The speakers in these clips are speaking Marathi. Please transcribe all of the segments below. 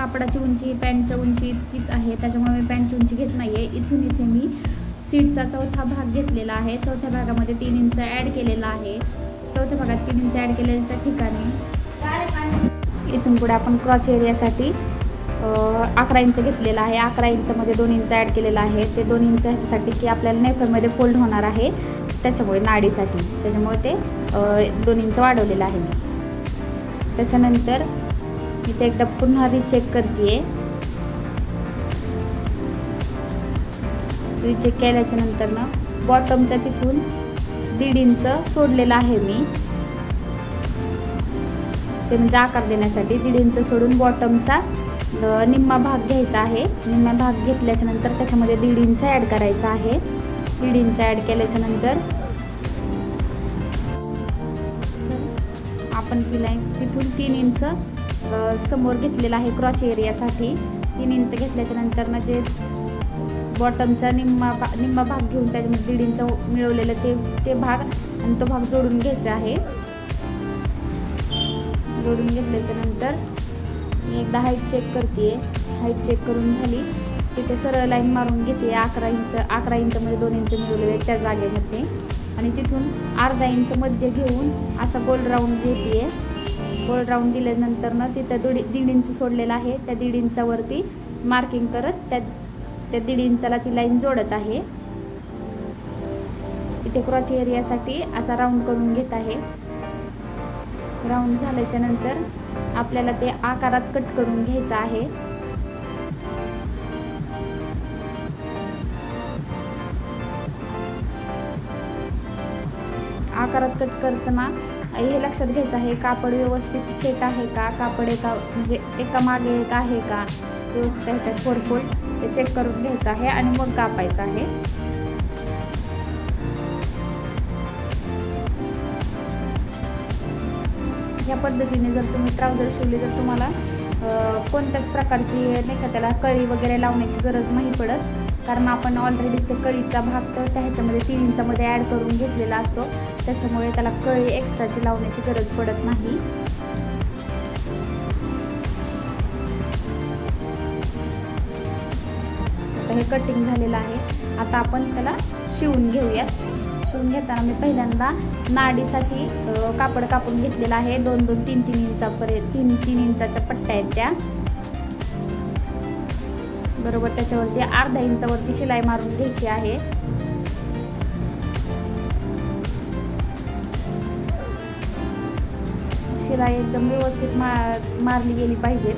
कापडाची उंची पॅन्टच्या उंची इतकीच आहे, त्याच्यामुळे मी पॅन्टची उंची घेत नाही आहे. इथे मी सीटचा चौथा भाग घेतलेला आहे. चौथ्या भागामध्ये 3 इंच ॲड केलेला आहे. चौथ्या भागात 3 इंच ॲड केलेल्या ठिकाणी इथून पुढे आपण क्रॉच एरियासाठी 11 इंच घेतलेला आहे. 11 इंचमध्ये 2 इंच ॲड केलेला आहे. ते 2 इंच ह्याच्यासाठी की आपल्याला नेफेमध्ये फोल्ड होणार आहे, त्याच्यामुळे नाडीसाठी, त्याच्यामुळे ते 2 इंच वाढवलेलं आहे मी. त्याच्यानंतर इथे एकदा पुन्हा रिचेक करते. रिचेक केल्याच्या नंतर ना बॉटमच्या तिथून 1.5 इंच सोडलेलं आहे मी, ते म्हणजे आकार देण्यासाठी 1.5 इंच सोडून बॉटमचा निम्मा भाग घ्यायचा आहे. निम्मा भाग घेतल्याच्या नंतर त्याच्यामध्ये 1.5 इंच ॲड करायचा आहे. 1.5 इंच ॲड केल्याच्या नंतर आपण तिथून 3 इंच समोर घेतलेला आहे क्रॉच एरियासाठी. 3 इंच घेतल्याच्या नंतर ना जे बॉटमचा निम्मा भाग घेऊन त्याच्यामध्ये 1.5 इंच मिळवलेलं ते भाग आणि तो भाग जोडून घ्यायचा आहे. जोडून घेतल्याच्या नंतर मी एकदा हाईट चेक करते. हाईट चेक करून झाली तिथे सरळ लाईन मारून घेते. 11 इंचमध्ये 2 इंच मिळवलेले त्या जागेमध्ये, आणि तिथून अर्धा इंच मध्ये घेऊन असा गोल राऊंड घेते. गोल राऊंड दिल्यानंतर ना तिथं 1.5 इंच सोडलेला आहे. त्या 1.5 इंचावरती मार्किंग करत त्या 1.5 इंचाला ती लाईन जोडत आहे. इथे क्रॉच एरियासाठी असा राऊंड करून घेत आहे. राऊंड झाल्याच्या नंतर आपल्याला ते आकारात कट करून घ्यायचं आहे. आकारात कट करताना हे लक्षात घ्यायचं आहे, कापड व्यवस्थित सेट आहे का, कापड म्हणजे एका मागे एक आहे का व्यवस्थित आहे का, फोल्ड ते चेक करून घ्यायचं आहे आणि मग कापायचं आहे. या पद्धतीने जर तुम्ही ट्राउझर शिवले तर तुम्हाला कोणत्याच प्रकारची नाही का त्याला कळी वगैरे लावण्याची गरज नाही पडत, कारण आपण ऑलरेडी ते कळीचा भाग तर त्या ह्याच्यामध्ये 3 इंचामध्ये ॲड करून घेतलेला असतो, त्याच्यामुळे त्याला कळी एक्स्ट्राची लावण्याची गरज पडत नाही. आता हे कटिंग झालेलं आहे. आता आपण त्याला शिवून घेऊयात. शिवून घेताना मी पहिल्यांदा नाडीसाठी कापड कापून घेतलेलं आहे. 2-3 इंचापर्यंत 3 इंचाच्या पट्ट्या आहेत त्या, बरोबर त्याच्यावरती अर्धा इंचावरती शिलाई मारून घ्यायची आहे. शिलाई एकदम व्यवस्थित मारली गेली पाहिजे.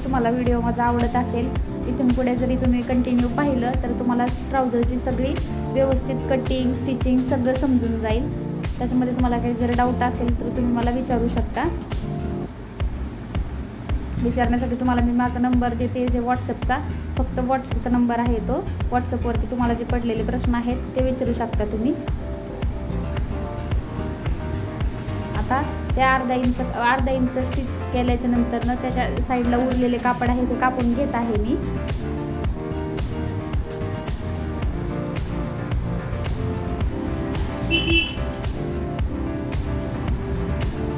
तुम्हाला व्हिडिओ माझा आवडत असेल, इथून पुढे जरी तुम्ही कंटिन्यू पाहिलं तर तुम्हाला ट्राउझरची सगळी व्यवस्थित कटिंग स्टिचिंग सगळं समजून जाईल. त्याच्यामध्ये तुम्हाला काही जर डाऊट असेल तर तुम्ही मला विचारू शकता. विचारण्यासाठी तुम्हाला मी माझा नंबर देते, जे व्हॉट्सअपचा फक्त व्हॉट्सअपचा नंबर आहे तो. व्हॉट्सअपवरती तुम्हाला जे पडलेले प्रश्न आहेत ते विचारू शकता तुम्ही. आता त्या अर्धा इंच स्टिच केल्याच्या नंतर ना त्याच्या साईडला उरलेले कापड आहे ते कापून घेत आहे मी.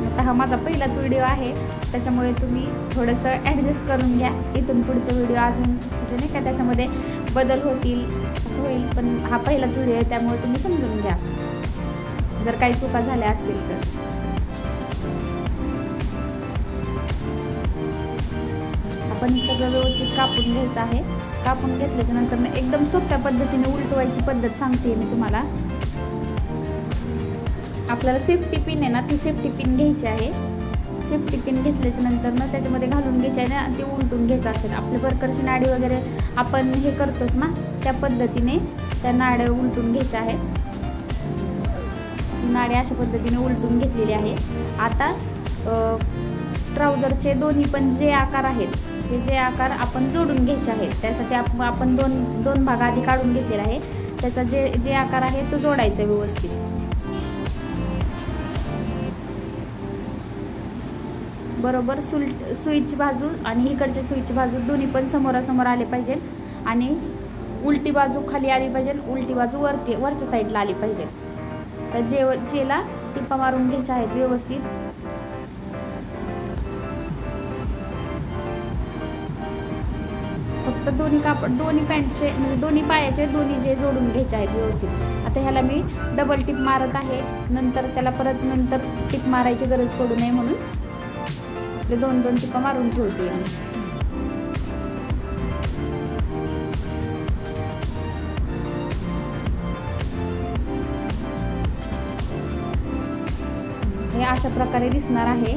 आता हा माझा पहिलाच व्हिडिओ आहे, त्याच्यामुळे तुम्ही थोडंसं ॲडजस्ट करून घ्या. इथून पुढचा व्हिडिओ अजून म्हणजे नाही का त्याच्यामध्ये बदल होतील असं होईल, पण हा पहिलाच व्हिडिओ आहे त्यामुळे तुम्ही समजून घ्या जर काही चुका झाल्या असतील तर. आपण सगळं व्यवस्थित कापून घ्यायचं आहे. कापून घेतल्याच्या नंतर एकदम सोप्या पद्धतीने उलटवायची पद्धत सांगते मी तुम्हाला. आपल्याला सेफ्टी पिन आहे ना, ती सेफ्टी पिन घ्यायची आहे. सेफ्टी पिन घेतल्याच्या नंतर ना त्याच्यामध्ये घालून घ्यायची आहे ना, ते उलटून घ्यायचं असेल. आपले वर्करची नाडी वगैरे आपण हे करतोच ना, त्या पद्धतीने त्या नाड्या उलटून घ्यायच्या आहेत. नाडी अशा पद्धतीने उलटून घेतलेली आहे. आता ट्राउझरचे दोन्ही पण जे आकार आहेत ते जे आकार आपण जोडून घ्यायचे आहेत. त्यासाठी आपण दोन भाग आधी काढून घेतलेला आहे. त्याचा जे आकार आहे तो जोडायचा व्यवस्थित. बरोबर सुईची बाजू आणि इकडची सुईची बाजू दोन्ही पण समोरासमोर आले पाहिजे आणि उलटी बाजू खाली आली पाहिजे, उलटी बाजू वरच्या साईडला आली पाहिजे. तर जेला टिपा मारून घ्यायच्या आहेत व्यवस्थित. फक्त दोन्ही पॅन्टचे म्हणजे दोन्ही पायाचे दोन्ही जे जोडून घ्यायचे आहेत व्यवस्थित. आता ह्याला मी डबल टिप मारत आहे, नंतर त्याला परत नंतर टिप मारायची गरज पडू नये म्हणून ते 2-2 टिपा मारून ठेवते. हे अशा प्रकारे दिसणार आहे.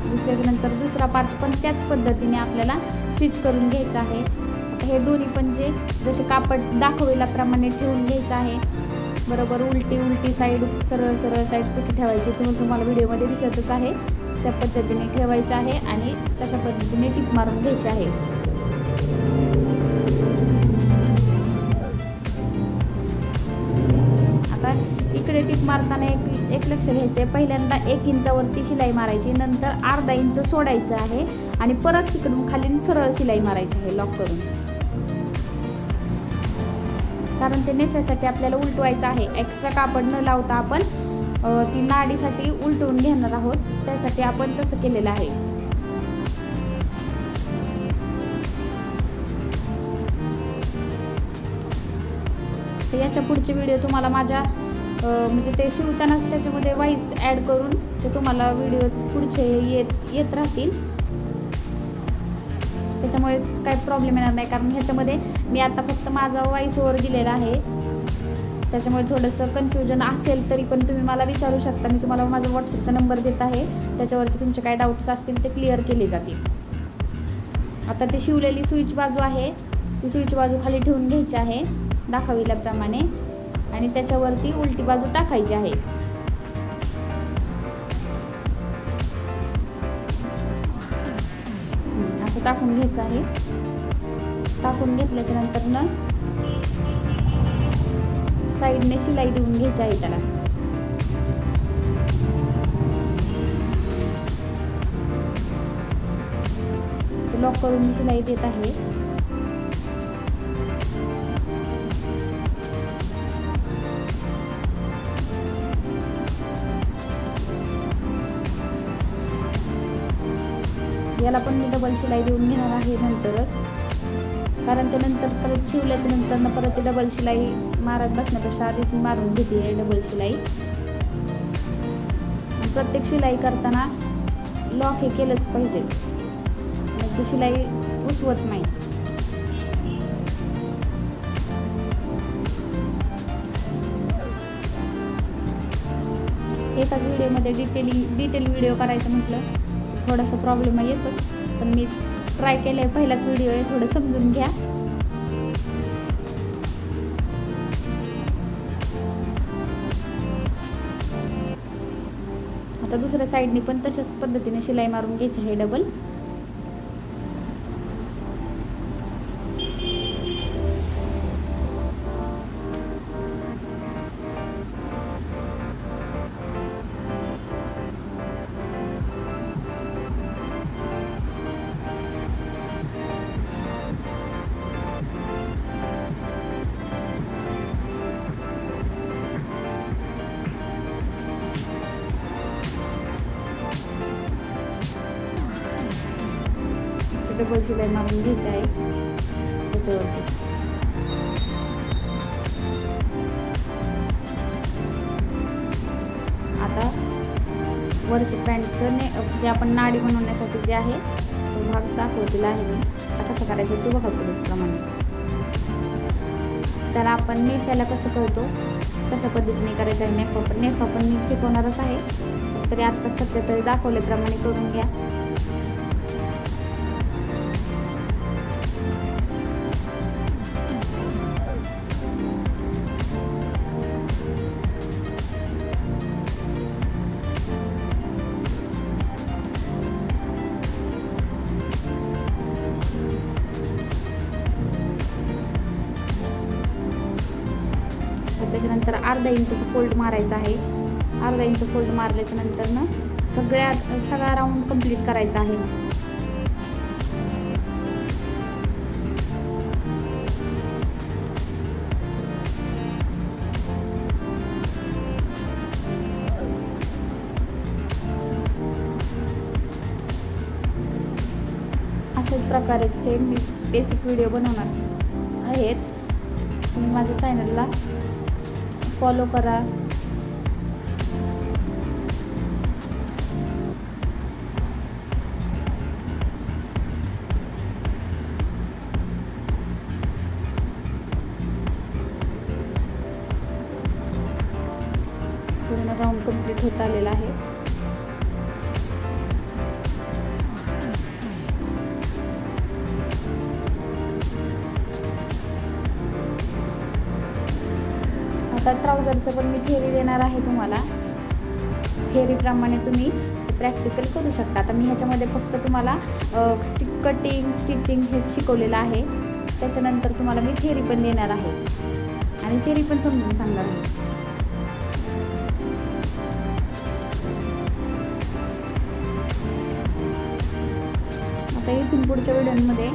दिसल्यानंतर दुसरा पार्ट पण त्याच पद्धतीने आपल्याला स्टिच करून घ्यायचा आहे. आता हे दोन्ही पण जसे कापड दाखवल्याप्रमाणे ठेवून घ्यायचं आहे. बरोबर उलटी साईड, सरळ साईड कुठे ठेवायची तुम्हाला व्हिडिओमध्ये दिसतच आहे. त्या पद्धतीने ठेवायचं आहे आणि तशा पद्धतीने टिप मारून घ्यायची आहे. आता इकडे टिप मारताना एक लक्ष घ्यायचं आहे. पहिल्यांदा 1 इंचावरती शिलाई मारायची, नंतर अर्धा इंच सोडायचं आहे आणि परत तिकडून खाली सरळ शिलाई मारायची आहे लॉक करून. कारण ते नेफ्यासाठी आपल्याला उलटवायचं आहे. एक्स्ट्रा कापड न लावता आपण ती नाडीसाठी उलटवून घेणार आहोत, त्यासाठी आपण तसं केलेलं आहे. तर याच्या पुढचे व्हिडिओ तुम्हाला माझ्या म्हणजे ते शिवतानाच त्याच्यामध्ये वाईस ॲड करून ते तुम्हाला व्हिडिओ पुढचे येत राहतील. त्याच्यामुळे काही प्रॉब्लेम येणार नाही, कारण ह्याच्यामध्ये मी आता फक्त माझा व्हॉइस ओव्हर दिलेला आहे. त्याच्यामुळे थोडंसं कन्फ्युजन असेल तरी पण तुम्ही मला विचारू शकता. मी तुम्हाला माझा व्हॉट्सअपचा नंबर देत आहे, त्याच्यावरती तुमचे काय डाऊट्स असतील ते क्लिअर केले जातील. आता ते शिवलेली सुईची बाजू आहे, ती सुईची बाजू खाली ठेवून घ्यायची आहे दाखविल्याप्रमाणे आणि त्याच्यावरती उलटी बाजू टाकायची आहे. असं टाकून घ्यायचं आहे. टाकून घेतल्याच्या नंतर साईडने शिलाई देऊन घ्यायची आहे त्याला. लॉक करून मी शिलाई देत आहे. याला पण मी डबल शिलाई देऊन घेणार आहे नंतरच, कारण ते नंतर परत शिवल्याच्या नंतर परत ते डबल शिलाई मारत बसण्यापेक्षा आधीच मी मारून घेते आहे डबल शिलाई. प्रत्येक शिलाई करताना लॉक हे केलंच पाहिजे, म्हणजे शिलाई उसवत नाही. एकाच व्हिडिओमध्ये डिटेल व्हिडिओ करायचं म्हटलं थोडासा प्रॉब्लेम येतोच, पण मी ट्राय केलं आहे. पहिलाच व्हिडिओ आहे, थोडं समजून घ्या. आता दुसऱ्या साईडने पण तशाच पद्धतीने शिलाई मारून घ्यायची आहे डबल. डबल शिलाई मारून घ्यायची आहे त्याच्यावरती. आता वरच्या पॅन्टचं जे आपण नाडी बनवण्यासाठी जे आहे तो भाग दाखवलेला आहे मी. आता कसं करायचं ते बघा प्रमाणे. त्याला आपण नेफ्याला कसं करतो तशा पद्धतीने करायचं आहे. नेफा पण मी शिकवणारच आहे, तरी आत्ता सध्या तरी दाखवल्याप्रमाणे करून घ्या. त्याच्यानंतर अर्धा इंचचं फोल्ड मारायचं आहे. अर्धा इंच फोल्ड मारल्याच्या नंतर सगळा राऊंड कंप्लीट करायचा आहे. अशाच प्रकारचे मी बेसिक व्हिडिओ बनवणार आहेत. तुम्ही माझ्या चॅनलला फॉलो करा. पूर्ण राऊंड कंप्लीट होत आलेला आहे. आता ट्राउझरचं पण मी थेअरी देणार आहे तुम्हाला. थेअरीप्रमाणे तुम्ही प्रॅक्टिकल करू शकता. आता मी ह्याच्यामध्ये फक्त तुम्हाला कटिंग स्टिचिंग हे शिकवलेलं आहे. त्याच्यानंतर तुम्हाला मी थेअरी पण देणार आहे आणि थेअरी पण समजून सांगणार आहे. आता इथून पुढच्या व्हिडिओमध्ये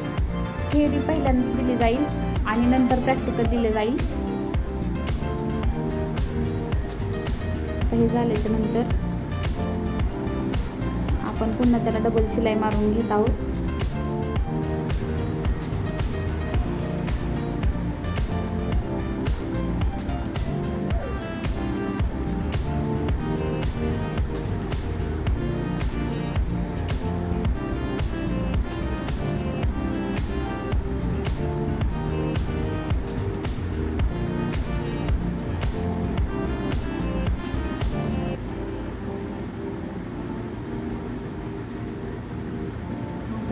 थेअरी पहिल्यांदा दिली जाईल आणि नंतर प्रॅक्टिकल दिले जाईल. हे झाल्याच्या नंतर आपण पुन्हा त्याला डबल शिलाई मारून घेत आहोत.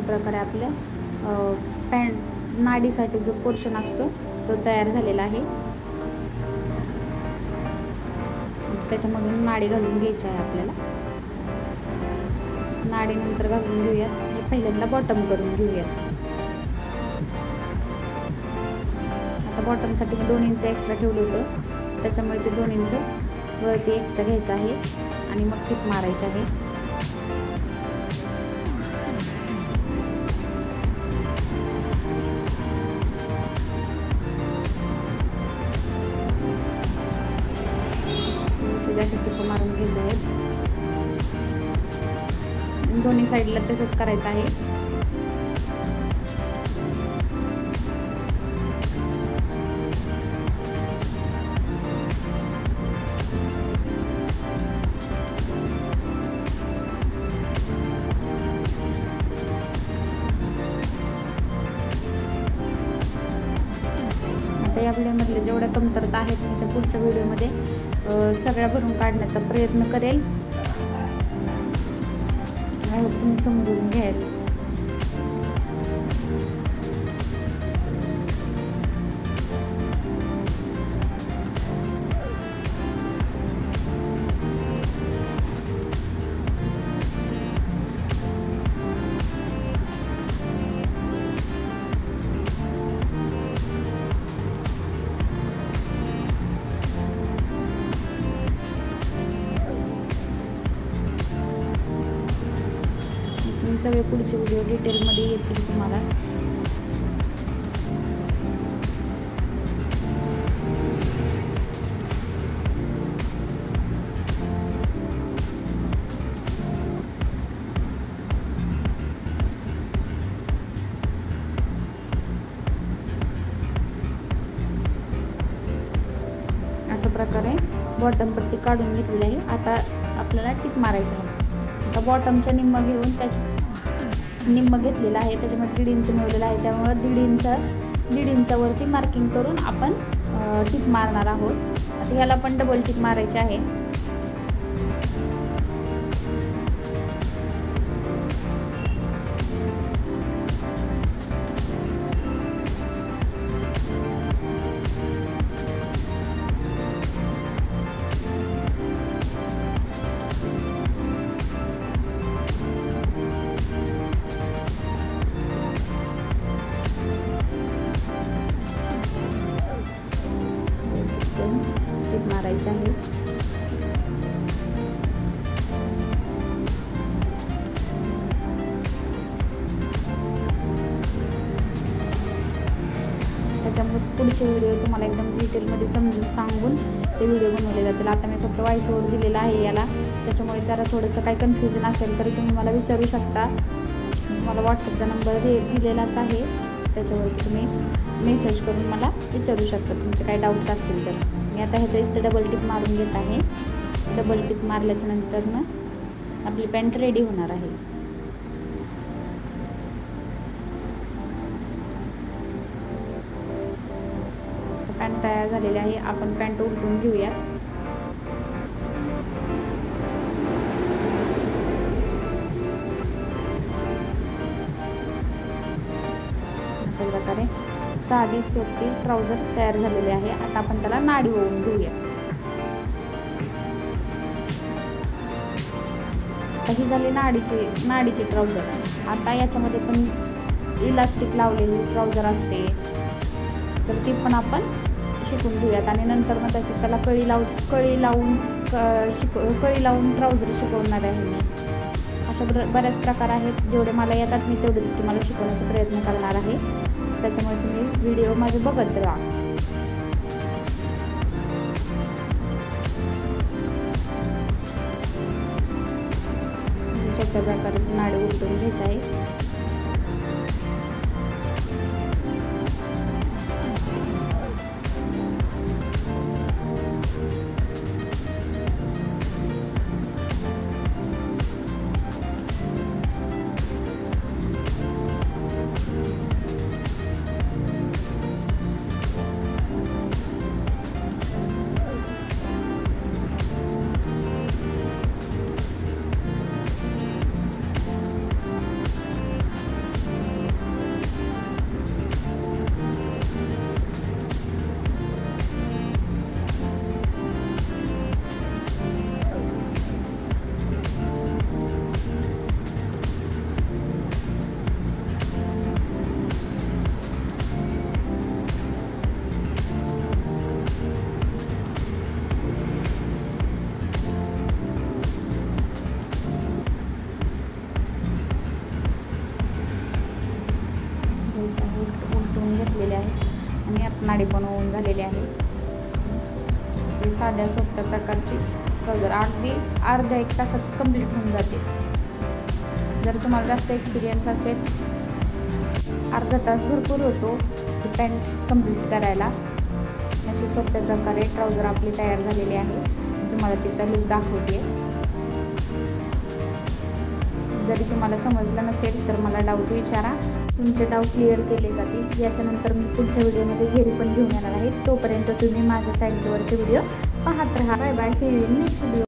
प्रकारे आपल्या पॅन्ट नाडीसाठी जो पोर्शन असतो तो तयार झालेला आहे. त्याच्यामधून नाडी घालून घ्यायची आहे आपल्याला. नाडी नंतर घालून घेऊयात. हे पहिल्यांदा बॉटम करून घेऊयात. आता बॉटमसाठी मी 2 इंच एक्स्ट्रा ठेवलं होतं, त्याच्यामुळे ते 2 इंच वरती एक्स्ट्रा घ्यायचं आहे आणि मग टिप मारायची आहे. टिप मारून घ्यायचे आहेत. दोन्ही साईडला तसंच करायचं आहे. आता या व्हिडिओमधले जेवढ्या कमतरता आहेत मी त्या पुढच्या व्हिडिओमध्ये सगळ्या भरून काढण्याचा प्रयत्न करेल. आय होप तुम्ही समजून घ्याल. सगळे पुढचे व्हिडिओ डिटेलमध्ये येतील तुम्हाला. अशा प्रकारे बॉटम पट्टी काढून घेतलेली आहे. आता आपल्याला टिप मारायची आहे. आता बॉटमच्या निम्म घेऊन त्याची निम्म घेतलेला आहे, त्याच्यामध्ये 1.5 इंच मिळवलेला आहे. त्यामुळे 1.5 इंचावरती मार्किंग करून आपण टिप मारणार आहोत. आता ह्याला पण डबल टिप मारायची आहे. टिप मारायची आहे. त्याच्यामुळे पुढचे व्हिडिओ तुम्हाला एकदम डिटेलमध्ये समजून सांगून ते व्हिडिओ बनवले जातील. आता मी फक्त व्हॉइस ओव्हर दिलेला आहे याला, त्याच्यामुळे जरा थोडंसं काही कन्फ्युजन असेल तरी तुम्ही मला विचारू शकता. मला व्हॉट्सअपचा नंबर दिलेलाच आहे, त्याच्यावरती तुम्ही मेसेज करून मला विचारू शकता तुमचे काही डाऊट्स असतील तर. मी आता ह्याचं इथं डबल टिप मारून घेत आहे. डबल टिप मारल्याच्या नंतर मग आपली पॅन्ट रेडी होणार आहे. पॅन्ट तयार झालेली आहे. आपण पॅन्ट उलटून घेऊया. अशा प्रकारे साधी सोपी ट्राउझर तयार झालेले आहे. आता आपण त्याला नाडी ओवून घेऊया. ही झाली नाडीची ट्राउझर. आता याच्यामध्ये पण इलास्टिक लावलेली ट्राउझर असते, तर ती पण आपण शिकून घेऊयात. आणि नंतर मग त्याला कळी लावून ट्राउझर शिकवणार आहे मी. अशा बऱ्याच प्रकार आहेत, जेवढे मला येतात मी तेवढे तुम्हाला शिकवण्याचा प्रयत्न करणार आहे. त्याच्यामुळे तुम्ही व्हिडिओ माझे बघत राहा. अशा प्रकारे नाडी उलटून घ्यायची आहे. उलटून घेतलेले आहे आणि आपण नाडी पण होऊन झालेली आहे. ही साध्या सोप्या प्रकारची ट्राउझर अगदी अर्ध्या 1 तासात कंप्लीट होऊन जाते. जर तुम्हाला जास्त एक्सपिरियन्स असेल, अर्धा तास भरपूर होतो ही पॅन्ट कंप्लीट करायला. अशी सोप्या प्रकारे ट्राउझर आपली तयार झालेली आहे. तुम्हाला तिचा लुक दाखवते. जरी तुम्हाला समजलं नसेल तर मला डाऊट विचारा, तुमचे डाऊट क्लिअर केले जातील. याच्यानंतर मी पुढच्या व्हिडिओमध्ये घेरी पण घेऊन येणार आहे. तोपर्यंत तुम्ही माझ्या चॅनलवरचे व्हिडिओ पाहत राहा. Bye bye. See you in next video.